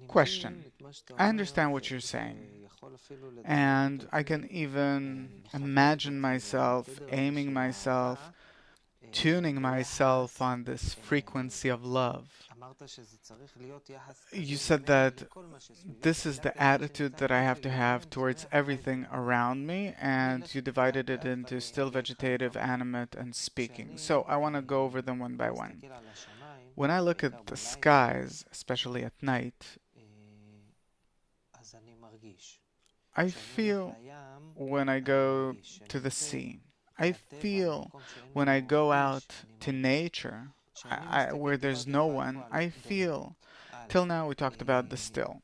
Question. I understand what you're saying, and I can even imagine myself, aiming myself, tuning myself on this frequency of love. You said that this is the attitude that I have to have towards everything around me, and you divided it into still, vegetative, animate, and speaking. So I want to go over them one by one. When I look at the skies, especially at night, I feel when I go to the sea. I feel when I go out to nature, where there's no one, I feel. Till now, we talked about the still.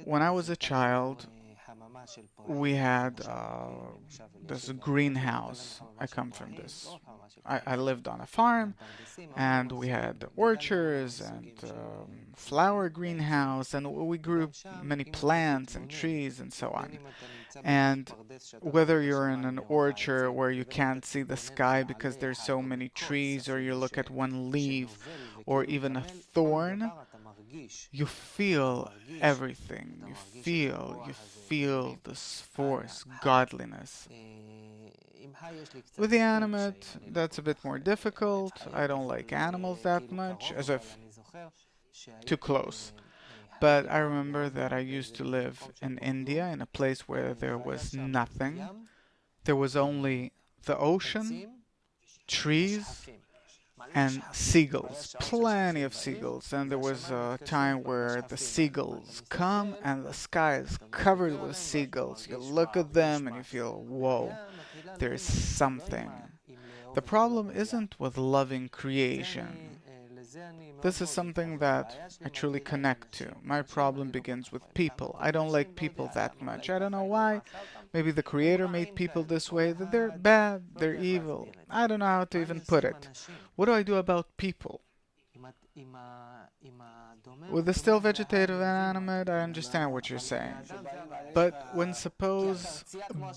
When I was a child, we had this greenhouse. I come from this. I lived on a farm, and we had orchards and flower greenhouse, and we grew many plants and trees and so on. And whether you're in an orchard where you can't see the sky because there's so many trees, or you look at one leaf, or even a thorn, you feel everything. You feel this force, godliness. With the animate, that's a bit more difficult. I don't like animals that much, as if too close. But I remember that I used to live in India in a place where there was nothing. There was only the ocean, trees, and seagulls, plenty of seagulls. And there was a time where the seagulls come and the sky is covered with seagulls. You look at them and you feel, whoa, there's something. The problem isn't with loving creation. This is something that I truly connect to. My problem begins with people. I don't like people that much. I don't know why. Maybe the Creator made people this way, that they're bad, they're evil. I don't know how to even put it. What do I do about people? With the still, vegetative, and animate, I understand what you're saying. But when suppose,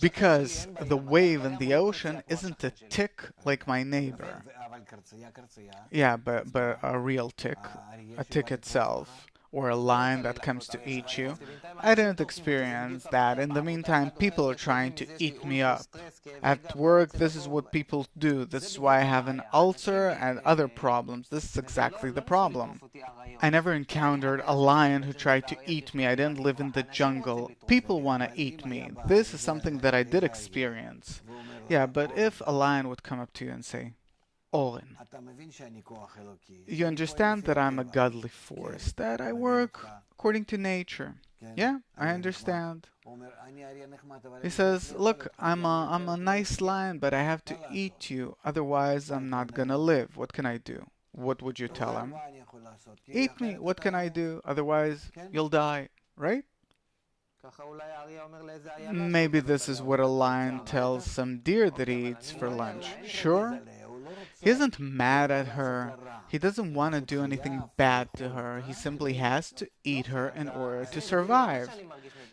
because the wave in the ocean isn't a tick like my neighbor. Yeah, but a real tick, a tick itself, or a lion that comes to eat you. I didn't experience that. In the meantime, people are trying to eat me up. At work, this is what people do. This is why I have an ulcer and other problems. This is exactly the problem. I never encountered a lion who tried to eat me. I didn't live in the jungle. People want to eat me. This is something that I did experience. Yeah, but if a lion would come up to you and say, Oren, you understand that I'm a godly force, that I work according to nature. Yeah, I understand. He says, look, I'm a nice lion, but I have to eat you, otherwise I'm not gonna live. What can I do? What would you tell him? Eat me, what can I do? Otherwise you'll die, right? Maybe this is what a lion tells some deer that he eats for lunch. Sure? He isn't mad at her. He doesn't want to do anything bad to her. He simply has to eat her in order to survive.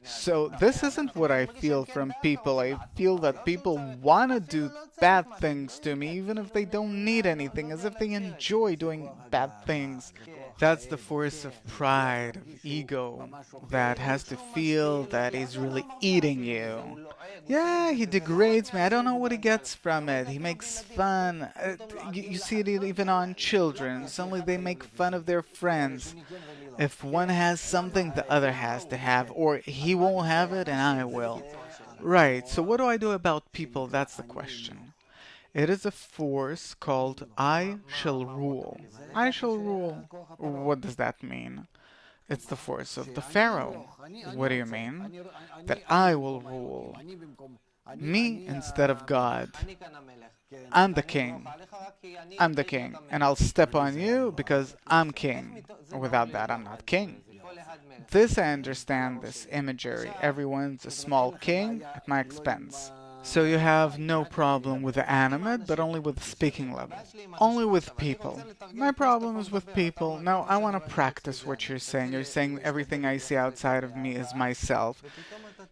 So this isn't what I feel from people. I feel that people want to do bad things to me even if they don't need anything, as if they enjoy doing bad things. That's the force of pride, of ego, that has to feel that he's really eating you. Yeah, he degrades me. I don't know what he gets from it. He makes fun. You see it even on children. Suddenly they make fun of their friends. If one has something, the other has to have, or he won't have it and I will. Right, so what do I do about people? That's the question. It is a force called I shall rule. I shall rule. What does that mean? It's the force of the Pharaoh. What do you mean? That I will rule. Me instead of God. I'm the king. I'm the king. And I'll step on you because I'm king. Without that, I'm not king. This I understand, this imagery. Everyone's a small king at my expense. So you have no problem with the animate, but only with the speaking level. Only with people. My problem is with people. Now, I want to practice what you're saying. You're saying everything I see outside of me is myself.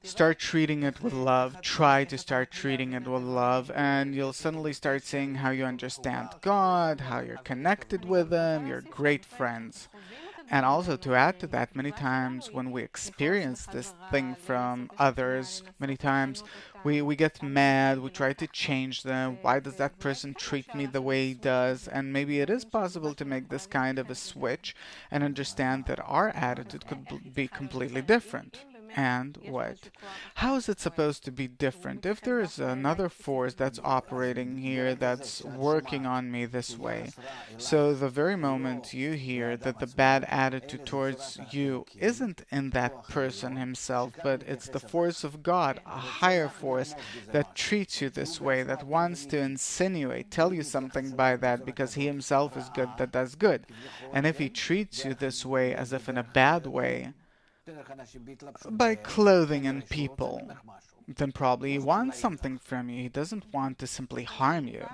Start treating it with love. Try to start treating it with love, and you'll suddenly start seeing how you understand God, how you're connected with Him, you're great friends. And also to add to that, many times when we experience this thing from others, many times we get mad, we try to change them. Why does that person treat me the way he does? And maybe it is possible to make this kind of a switch and understand that our attitude could be completely different. And what? How is it supposed to be different? If there is another force that's operating here that's working on me this way, so the very moment you hear that the bad attitude towards you isn't in that person himself, but it's the force of God, a higher force that treats you this way, that wants to insinuate, tell you something by that because he himself is good that does good. And if he treats you this way as if in a bad way, by clothing and people, then probably he wants something from you. He doesn't want to simply harm you.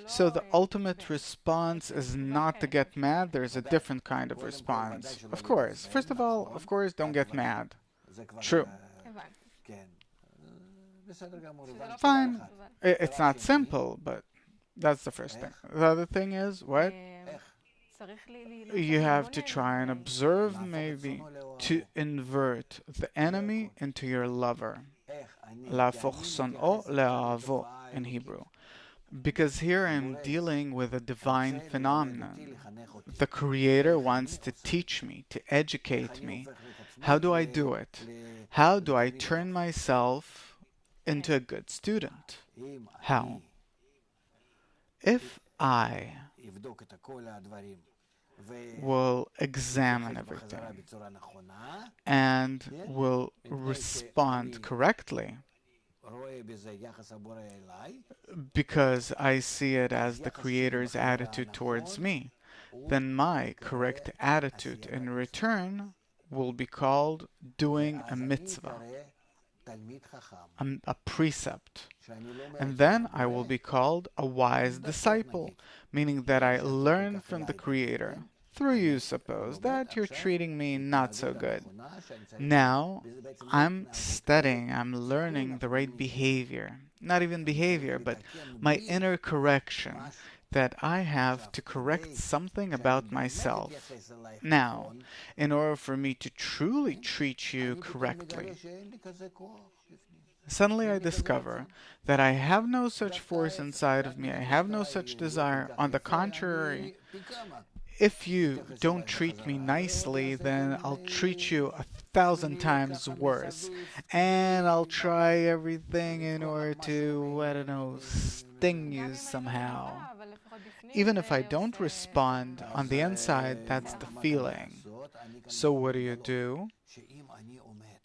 So the ultimate response is not to get mad. There's a different kind of response. Of course. First of all, of course, don't get mad. True. Fine. It's not simple, but that's the first thing. The other thing is, what? You have to try and observe, maybe, to invert the enemy into your lover. להפוך שונאו לאהבו in Hebrew. Because here I'm dealing with a divine phenomenon. The Creator wants to teach me, to educate me. How do I do it? How do I turn myself into a good student? How? If I will examine everything and will respond correctly, because I see it as the Creator's attitude towards me, then my correct attitude in return will be called doing a mitzvah, a precept. And then I will be called a wise disciple, meaning that I learn from the Creator. Through you, suppose, that you're treating me not so good. Now, I'm studying, I'm learning the right behavior. Not even behavior, but my inner correction, that I have to correct something about myself. Now, in order for me to truly treat you correctly, suddenly I discover that I have no such force inside of me, I have no such desire. On the contrary, if you don't treat me nicely, then I'll treat you 1,000 times worse. And I'll try everything in order to, I don't know, sting you somehow. Even if I don't respond, on the inside, that's the feeling. So what do?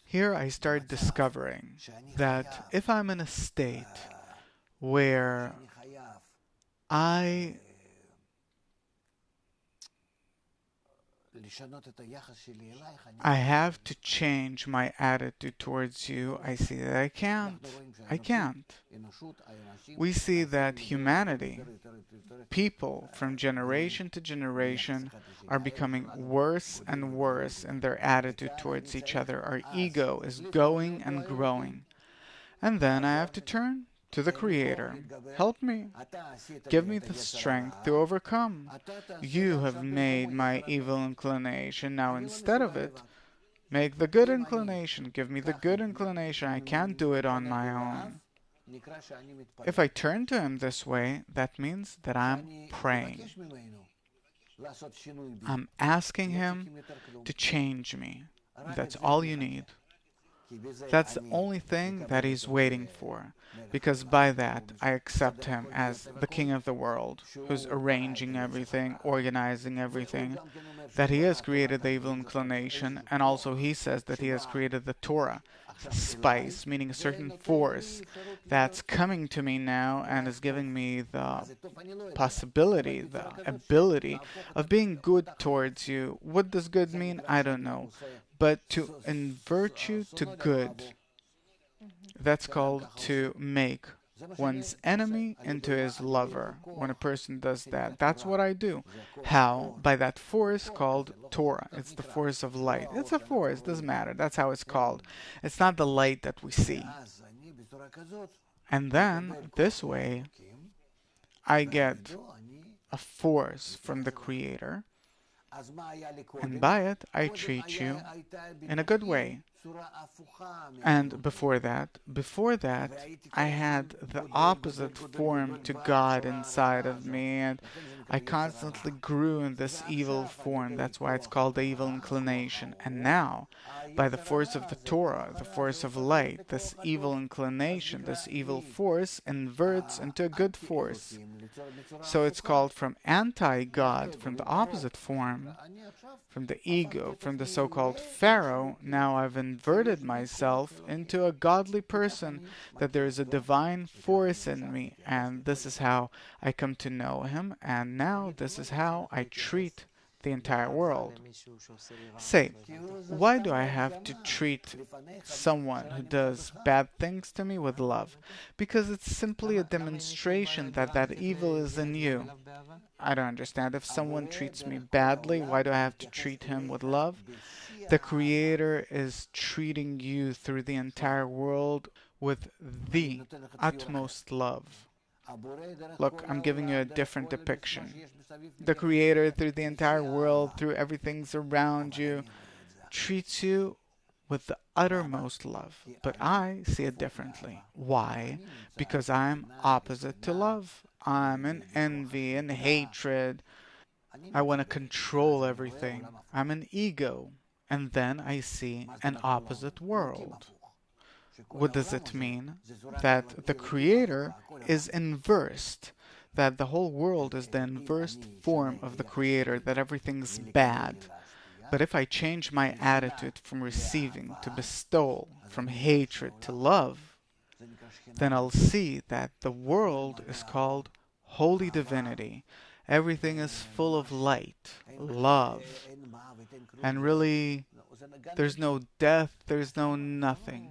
Here I start discovering that if I'm in a state where I have to change my attitude towards you, I see that I can't. I can't. We see that humanity, people from generation to generation, are becoming worse and worse in their attitude towards each other. Our ego is going and growing. And then I have to turn to the Creator. Help me. Give me the strength to overcome. You have made my evil inclination. Now instead of it, make the good inclination. Give me the good inclination. I can't do it on my own. If I turn to Him this way, that means that I'm praying. I'm asking Him to change me. That's all you need. That's the only thing that He's waiting for, because by that I accept Him as the King of the world, who's arranging everything, organizing everything, that He has created the evil inclination, and also He says that He has created the Torah, spice, meaning a certain force that's coming to me now and is giving me the possibility, the ability of being good towards you. What does good mean? I don't know. But to invert you to good, that's called to make one's enemy into his lover. When a person does that, that's what I do. How? By that force called Torah. It's the force of light. It's a force, doesn't matter. That's how it's called. It's not the light that we see. And then, this way, I get a force from the Creator, And by it, I treat you in a good way. And before that, I had the opposite form to God inside of me, and I constantly grew in this evil form. That's why it's called the evil inclination. And now, by the force of the Torah, the force of light, this evil inclination, this evil force inverts into a good force. So it's called from anti-God, from the opposite form, from the ego, from the so-called Pharaoh. Now I've inverted myself into a godly person, that there is a divine force in me, and this is how I come to know him, and now this is how I treat the entire world. Say, why do I have to treat someone who does bad things to me with love? Because it's simply a demonstration that that evil is in you. I don't understand. If someone treats me badly, why do I have to treat him with love? The Creator is treating you through the entire world with the utmost love. Look, I'm giving you a different depiction. The Creator, through the entire world, through everything's around you, treats you with the uttermost love. But I see it differently. Why? Because I'm opposite to love. I'm in envy and hatred. I want to control everything. I'm an ego. And then I see an opposite world. What does it mean? That the Creator is inversed. That the whole world is the inversed form of the Creator, that everything's bad. But if I change my attitude from receiving to bestowal, from hatred to love, then I'll see that the world is called holy divinity. Everything is full of light, love, and really there's no death, there's no nothing.